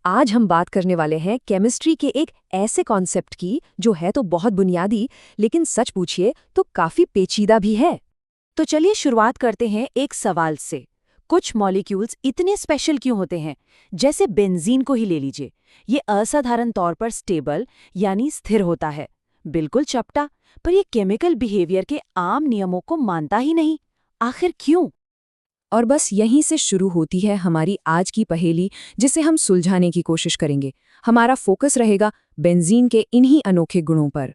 आज हम बात करने वाले हैं केमिस्ट्री के एक ऐसे कॉन्सेप्ट की जो है तो बहुत बुनियादी, लेकिन सच पूछिए तो काफी पेचीदा भी है। तो चलिए शुरुआत करते हैं एक सवाल से। कुछ मॉलिक्यूल्स इतने स्पेशल क्यों होते हैं? जैसे बेंजीन को ही ले लीजिए। ये असाधारण तौर पर स्टेबल यानी स्थिर होता है, बिल्कुल चपटा, पर ये केमिकल बिहेवियर के आम नियमों को मानता ही नहीं। आखिर क्यों? और बस यहीं से शुरू होती है हमारी आज की पहेली, जिसे हम सुलझाने की कोशिश करेंगे। हमारा फोकस रहेगा बेंजीन के इन्हीं अनोखे गुणों पर।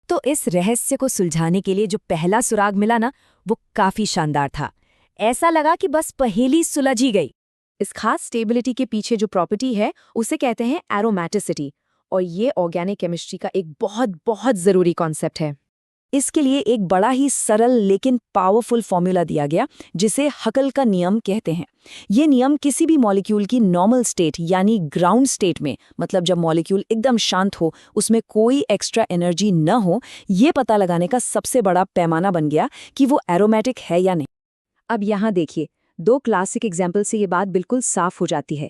तो इस रहस्य को सुलझाने के लिए जो पहला सुराग मिला ना, वो काफी शानदार था। ऐसा लगा कि बस पहेली सुलझ ही गई। इस खास स्टेबिलिटी के पीछे जो प्रॉपर्टी है उसे कहते हैं एरोमेटिसिटी, और ये ऑर्गेनिक केमिस्ट्री का एक बहुत बहुत जरूरी कॉन्सेप्ट है। इसके लिए एक बड़ा ही सरल लेकिन पावरफुल फॉर्मूला दिया गया, जिसे हकल का नियम कहते हैं। ये नियम किसी भी मॉलिक्यूल की नॉर्मल स्टेट यानी ग्राउंड स्टेट में, मतलब जब मॉलिक्यूल एकदम शांत हो, उसमें कोई एक्स्ट्रा एनर्जी न हो, ये पता लगाने का सबसे बड़ा पैमाना बन गया कि वो एरोमेटिक है या नहीं। अब यहाँ देखिए, दो क्लासिक एग्जाम्पल से ये बात बिल्कुल साफ हो जाती है।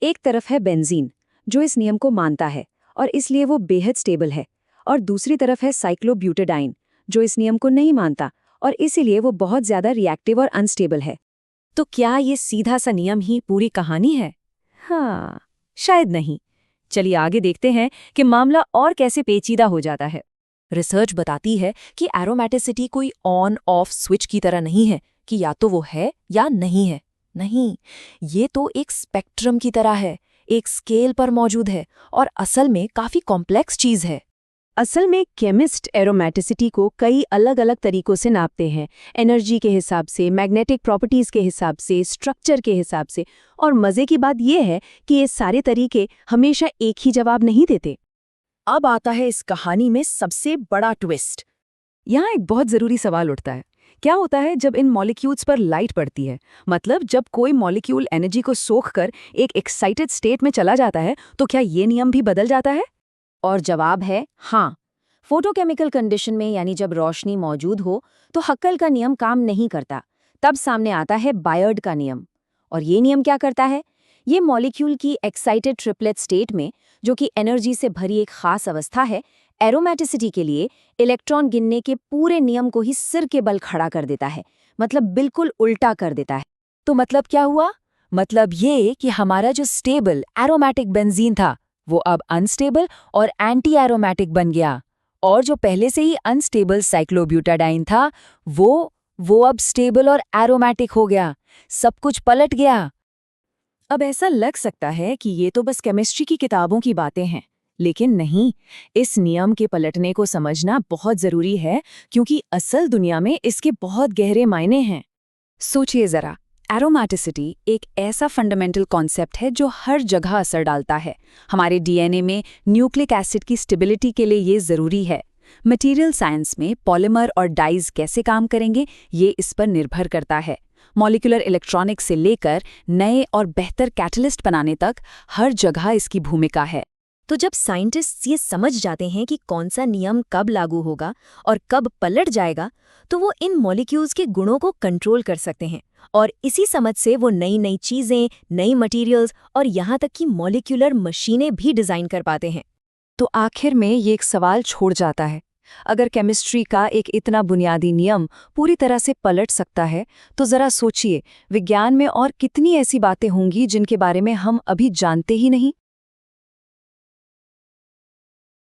एक तरफ है बेंजीन, जो इस नियम को मानता है और इसलिए वो बेहद स्टेबल है, और दूसरी तरफ है साइक्लोब्यूटाडाइन, जो इस नियम को नहीं मानता और इसीलिए वो बहुत ज्यादा रिएक्टिव और अनस्टेबल है। तो क्या ये सीधा सा नियम ही पूरी कहानी है? हाँ, शायद नहीं। चलिए आगे देखते हैं कि मामला और कैसे पेचीदा हो जाता है। रिसर्च बताती है कि एरोमेटिसिटी कोई ऑन ऑफ स्विच की तरह नहीं है कि या तो वो है या नहीं है। नहीं, ये तो एक स्पेक्ट्रम की तरह है, एक स्केल पर मौजूद है और असल में काफी कॉम्प्लेक्स चीज है। असल में केमिस्ट एरोमेटिसिटी को कई अलग अलग तरीकों से नापते हैं, एनर्जी के हिसाब से, मैग्नेटिक प्रॉपर्टीज के हिसाब से, स्ट्रक्चर के हिसाब से। और मजे की बात यह है कि ये सारे तरीके हमेशा एक ही जवाब नहीं देते। अब आता है इस कहानी में सबसे बड़ा ट्विस्ट। यहाँ एक बहुत जरूरी सवाल उठता है, क्या होता है जब इन मॉलिक्यूल्स पर लाइट पड़ती है? मतलब जब कोई मॉलिक्यूल एनर्जी को सोखकर एक एक्साइटेड स्टेट में चला जाता है, तो क्या ये नियम भी बदल जाता है? और जवाब है हाँ। फोटोकेमिकल कंडीशन में, यानी जब रोशनी मौजूद हो, तो हक्कल का नियम काम नहीं करता। तब सामने आता है बायर्ड का नियम। और ये नियम क्या करता है? ये मॉलिक्यूल की एक्साइटेड ट्रिपलेट स्टेट में, जो कि एनर्जी से भरी एक खास अवस्था है, एरोमेटिसिटी के लिए इलेक्ट्रॉन गिनने के पूरे नियम को ही सिर के बल खड़ा कर देता है। मतलब बिल्कुल उल्टा कर देता है। तो मतलब क्या हुआ? मतलब ये कि हमारा जो स्टेबल एरोमेटिक बेंजीन था, वो अब अनस्टेबल और एंटी एरोमेटिक बन गया। और जो पहले से ही अनस्टेबल साइक्लोब्यूटाडाइन था, वो अब स्टेबल और एरोमेटिक हो गया। सब कुछ पलट गया। अब ऐसा लग सकता है कि ये तो बस केमिस्ट्री की किताबों की बातें हैं, लेकिन नहीं, इस नियम के पलटने को समझना बहुत जरूरी है, क्योंकि असल दुनिया में इसके बहुत गहरे मायने हैं। सोचिए जरा, एरोमेटिसिटी एक ऐसा फंडामेंटल कॉन्सेप्ट है जो हर जगह असर डालता है। हमारे डीएनए में न्यूक्लिक एसिड की स्टेबिलिटी के लिए ये ज़रूरी है। मटेरियल साइंस में पॉलीमर और डाइज कैसे काम करेंगे, ये इस पर निर्भर करता है। मॉलिक्यूलर इलेक्ट्रॉनिक्स से लेकर नए और बेहतर कैटलिस्ट बनाने तक हर जगह इसकी भूमिका है। तो जब साइंटिस्ट्स ये समझ जाते हैं कि कौन सा नियम कब लागू होगा और कब पलट जाएगा, तो वो इन मॉलिक्यूल्स के गुणों को कंट्रोल कर सकते हैं। और इसी समझ से वो नई नई चीज़ें, नई मटेरियल्स और यहाँ तक कि मॉलिक्यूलर मशीनें भी डिज़ाइन कर पाते हैं। तो आखिर में ये एक सवाल छोड़ जाता है, अगर केमिस्ट्री का एक इतना बुनियादी नियम पूरी तरह से पलट सकता है, तो ज़रा सोचिए विज्ञान में और कितनी ऐसी बातें होंगी जिनके बारे में हम अभी जानते ही नहीं।